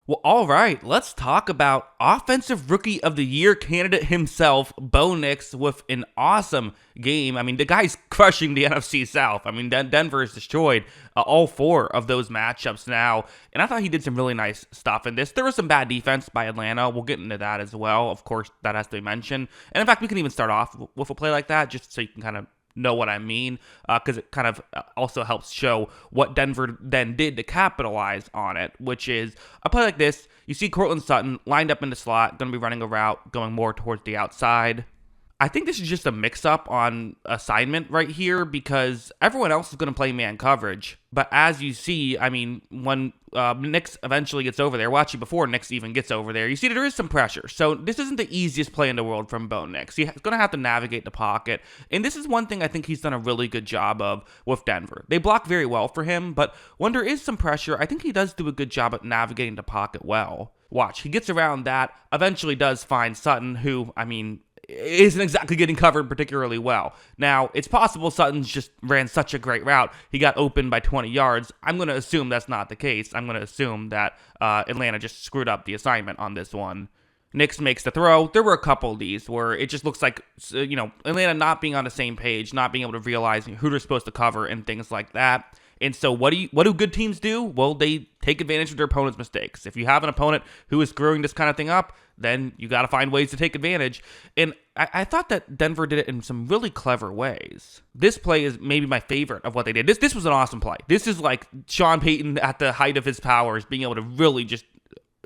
Well, all right, let's talk about Offensive Rookie of the Year candidate himself, Bo Nix, with an awesome game. I mean, the guy's crushing the NFC South. I mean, Denver has destroyed all four of those matchups now, and I thought he did some really nice stuff in this. There was some bad defense by Atlanta. We'll get into that as well. Of course, that has to be mentioned. And in fact, we can even start off with a play like that, just so you can kind of know what I mean, because it kind of also helps show what Denver then did to capitalize on it, which is a play like this. You see Cortland Sutton lined up in the slot, going to be running a route, going more towards the outside. I think this is just a mix-up on assignment right here because everyone else is going to play man coverage. But as you see, I mean, when Nix eventually gets over there, well, actually before Nix even gets over there, you see there is some pressure. So this isn't the easiest play in the world from Bo Nix. He's going to have to navigate the pocket. And this is one thing I think he's done a really good job of with Denver. They block very well for him, but when there is some pressure, I think he does do a good job at navigating the pocket well. Watch, he gets around that, eventually does find Sutton, who, I mean, isn't exactly getting covered particularly well. Now, it's possible Sutton's just ran such a great route, he got open by 20 yards. I'm going to assume that's not the case. I'm going to assume that Atlanta just screwed up the assignment on this one. Nix makes the throw. There were a couple of these where it just looks like, Atlanta not being on the same page, not being able to realize who they're supposed to cover and things like that. And so what do good teams do? Well, they take advantage of their opponent's mistakes. If you have an opponent who is screwing this kind of thing up, then you got to find ways to take advantage. And I thought that Denver did it in some really clever ways. This play is maybe my favorite of what they did. This was an awesome play. This is like Sean Payton at the height of his powers, being able to really just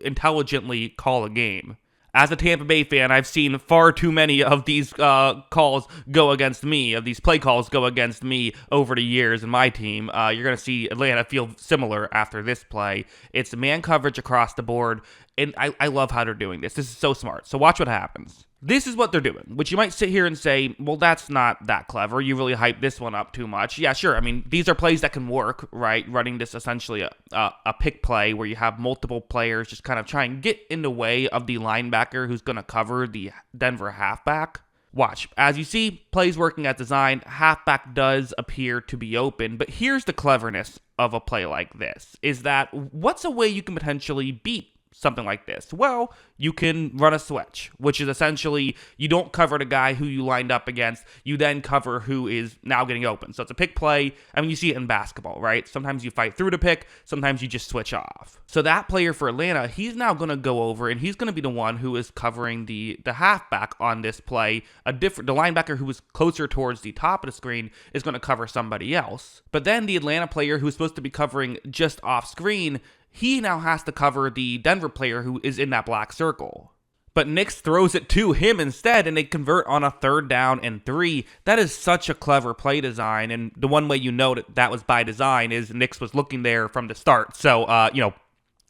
intelligently call a game. As a Tampa Bay fan, I've seen far too many of these calls go against me, of these play calls go against me over the years in my team. You're going to see Atlanta feel similar after this play. It's man coverage across the board, and I love how they're doing this. This is so smart. So watch what happens. This is what they're doing, which you might sit here and say, well, that's not that clever. You really hype this one up too much. Yeah, sure. I mean, these are plays that can work, right? Running this essentially a pick play where you have multiple players just kind of try and get in the way of the linebacker who's going to cover the Denver halfback. Watch. As you see, plays working as designed, halfback does appear to be open, but here's the cleverness of a play like this, is that what's a way you can potentially beat something like this? Well, you can run a switch, which is essentially you don't cover the guy who you lined up against, you then cover who is now getting open. So it's a pick play. I mean, you see it in basketball, right? Sometimes you fight through the pick, sometimes you just switch off. So that player for Atlanta, he's now going to go over and he's going to be the one who is covering the halfback on this play. The linebacker who is closer towards the top of the screen is going to cover somebody else. But then the Atlanta player who's supposed to be covering just off screen, he now has to cover the Denver player who is in that black circle. But Nix throws it to him instead, and they convert on a 3rd down and 3. That is such a clever play design, and the one way you know that was by design is Nix was looking there from the start. So,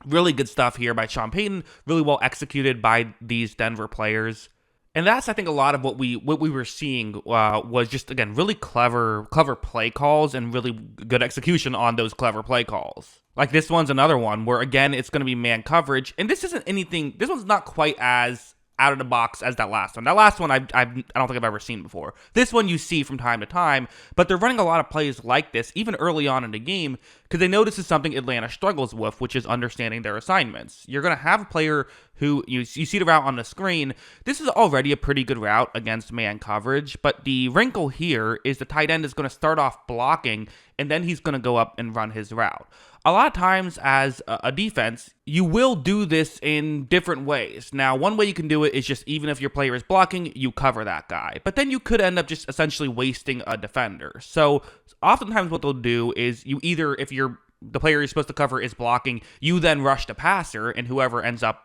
really good stuff here by Sean Payton, really well executed by these Denver players. And that's, I think, a lot of what we were seeing was just, again, really clever play calls and really good execution on those clever play calls. Like this one's another one where, again, it's going to be man coverage. And this one's not quite as out of the box as that last one. That last one I don't think I've ever seen before. This one you see from time to time, but they're running a lot of plays like this, even early on in the game, because they know this is something Atlanta struggles with, which is understanding their assignments. You're going to have a player who, you see the route on the screen. This is already a pretty good route against man coverage, but the wrinkle here is the tight end is going to start off blocking, and then he's going to go up and run his route. A lot of times as a defense, you will do this in different ways. Now, one way you can do it is just even if your player is blocking, you cover that guy. But then you could end up just essentially wasting a defender. So oftentimes what they'll do is you either, if the player you're supposed to cover is blocking, you then rush the passer, and whoever ends up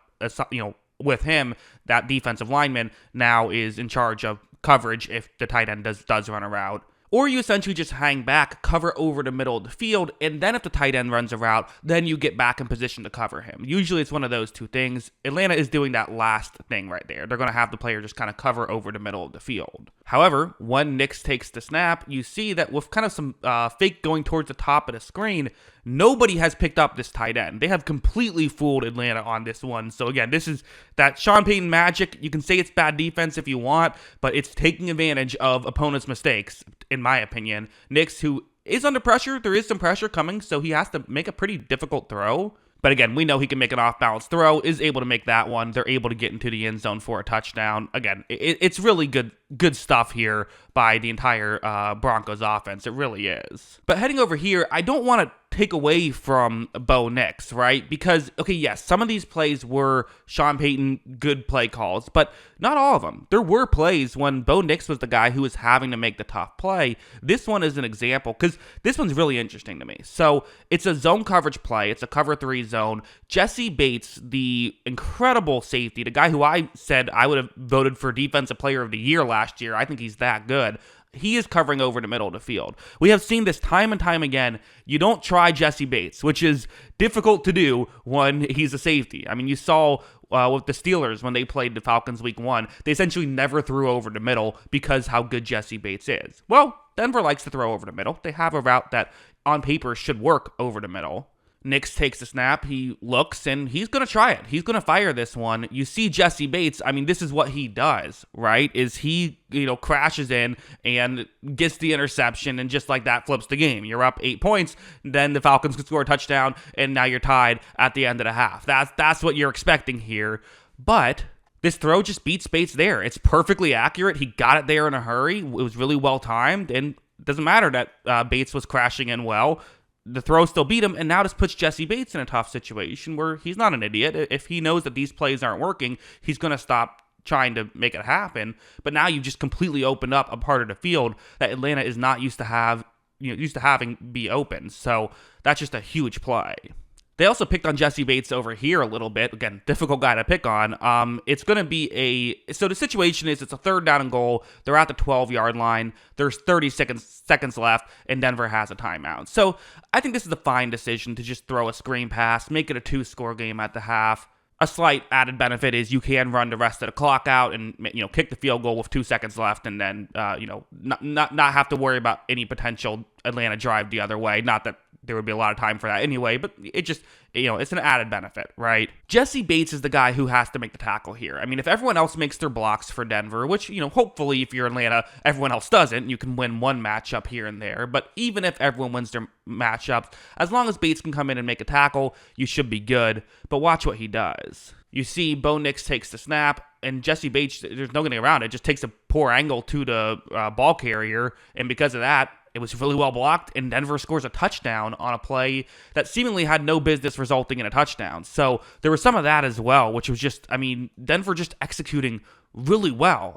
with him, that defensive lineman now is in charge of coverage if the tight end does run a route. Or you essentially just hang back, cover over the middle of the field, and then if the tight end runs a route, then you get back in position to cover him. Usually it's one of those two things. Atlanta is doing that last thing right there. They're going to have the player just kind of cover over the middle of the field. However, when Nix takes the snap, you see that with kind of some fake going towards the top of the screen, nobody has picked up this tight end. They have completely fooled Atlanta on this one. So again, this is that Sean Payton magic. You can say it's bad defense if you want, but it's taking advantage of opponents' mistakes, in my opinion. Nix, who is under pressure, there is some pressure coming, so he has to make a pretty difficult throw. But again, we know he can make an off-balance throw, is able to make that one. They're able to get into the end zone for a touchdown. Again, it's really good stuff here by the entire Broncos offense. It really is. But heading over here, I don't want to take away from Bo Nix, right? Because, okay, yes, some of these plays were Sean Payton good play calls, but not all of them. There were plays when Bo Nix was the guy who was having to make the tough play. This one is an example, because this one's really interesting to me. So it's a zone coverage play. It's a cover 3 zone. Jesse Bates, the incredible safety, the guy who I said I would have voted for Defensive Player of the Year last year. I think he's that good. He is covering over the middle of the field. We have seen this time and time again. You don't try Jesse Bates, which is difficult to do when he's a safety. I mean, you saw with the Steelers when they played the Falcons week 1, they essentially never threw over the middle because how good Jesse Bates is. Well, Denver likes to throw over the middle. They have a route that on paper should work over the middle. Nix takes the snap, he looks, and he's going to try it. He's going to fire this one. You see Jesse Bates, I mean, this is what he does, right? Is he, crashes in and gets the interception, and just like that flips the game. You're up 8 points, then the Falcons can score a touchdown, and now you're tied at the end of the half. That's what you're expecting here. But this throw just beats Bates there. It's perfectly accurate. He got it there in a hurry. It was really well timed, and it doesn't matter that Bates was crashing in well. The throw still beat him, and now this puts Jesse Bates in a tough situation where he's not an idiot. If he knows that these plays aren't working, he's going to stop trying to make it happen. But now you've just completely opened up a part of the field that Atlanta is not used to having be open. So that's just a huge play. They also picked on Jesse Bates over here a little bit. Again, difficult guy to pick on. It's going to be so the situation is it's a 3rd down and goal. They're at the 12-yard line. There's 30 seconds left, and Denver has a timeout. So I think this is a fine decision to just throw a screen pass, make it a 2-score game at the half. A slight added benefit is you can run the rest of the clock out and kick the field goal with 2 seconds left, and then not have to worry about any potential Atlanta drive the other way. Not that there would be a lot of time for that anyway, but it just, it's an added benefit, right? Jesse Bates is the guy who has to make the tackle here. I mean, if everyone else makes their blocks for Denver, which, hopefully if you're Atlanta, everyone else doesn't, you can win one matchup here and there. But even if everyone wins their matchups, as long as Bates can come in and make a tackle, you should be good. But watch what he does. You see Bo Nix takes the snap, and Jesse Bates, there's no getting around it, just takes a poor angle to the ball carrier, and because of that, it was really well blocked, and Denver scores a touchdown on a play that seemingly had no business resulting in a touchdown. So there was some of that as well, which was just, Denver just executing really well.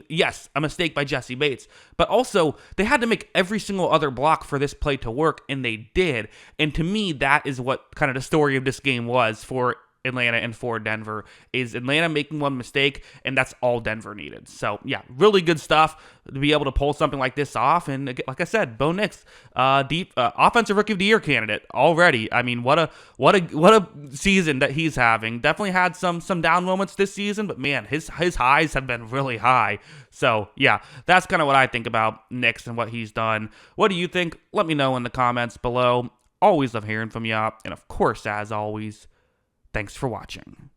Yes, a mistake by Jesse Bates, but also they had to make every single other block for this play to work, and they did. And to me, that is what kind of the story of this game was for Atlanta and for Denver, is Atlanta making one mistake, and that's all Denver needed. So yeah, really good stuff to be able to pull something like this off. And like I said, Bo Nix, offensive rookie of the year candidate already. I mean, what a season that he's having. Definitely had some down moments this season, but man, his highs have been really high. So yeah, that's kind of what I think about Nix and what he's done. What do you think? Let me know in the comments below. Always love hearing from you, and of course, as always, thanks for watching.